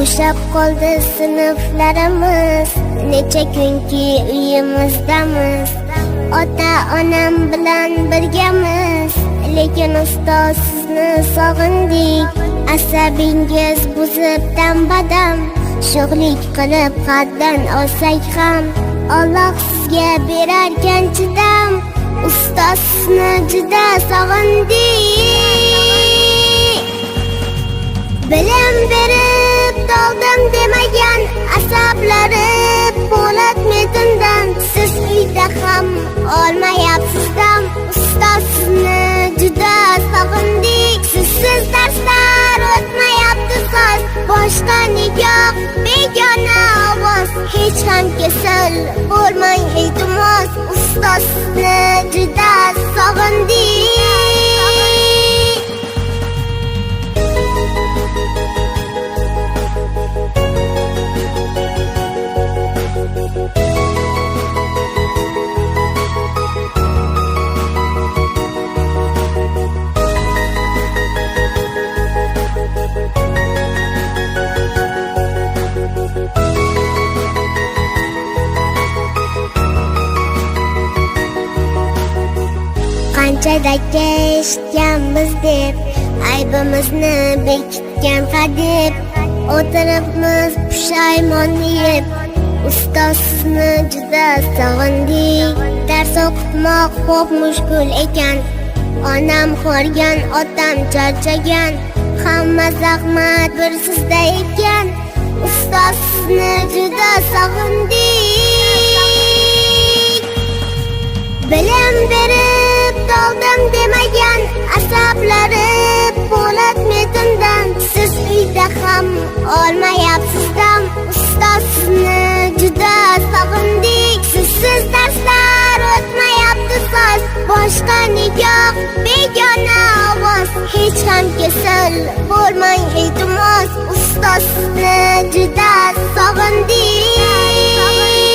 Bo'shab qoldi sinflarimiz, necha kunki uyimizdamiz. Ota-onam bilan birgamiz, lekin ustoz sizni sog'indik. Asabingiz buzib dam-badam, sho'xlik qilib haddan olsak ham, Alloh sizga berarkan chidam. Ustoz sizni juda sog'indik. Bilim berib doldim demagan asablari po'lat metindan. Siz uyda ham olmayapsiz dam. Ustoz sizni juda sog'indik. Sizsiz darslar o'tmayapti soz, boshqa nigoh begona ovoz. Hech ham kasal bo'lmang iltimos, ustoz sizni juda sog'indik. Qanchadaka eshitganmiz deb, aybimizni bekitgan hadeb, o'tiribmiz pushaymon yeb. Ustoz sizni juda sog'indik. Dars o'qitmoq xo'p mushkul ekan, onam xo'rgan, otam charchagan. Hamma zahmat bir sizda ekan, ustoz sizni juda sog'indik. Bilim berib doldim demagan asablari po'lat metindan. Siz uyda ham olmayapsiz dam. Ustoz sizni juda sog'indik. Sizsiz darslar o'tmayapti soz, boshqa nigoh begona ovoz. Hech ham kasal bo'lmang iltimos, ustoz sizni juda sog'indik.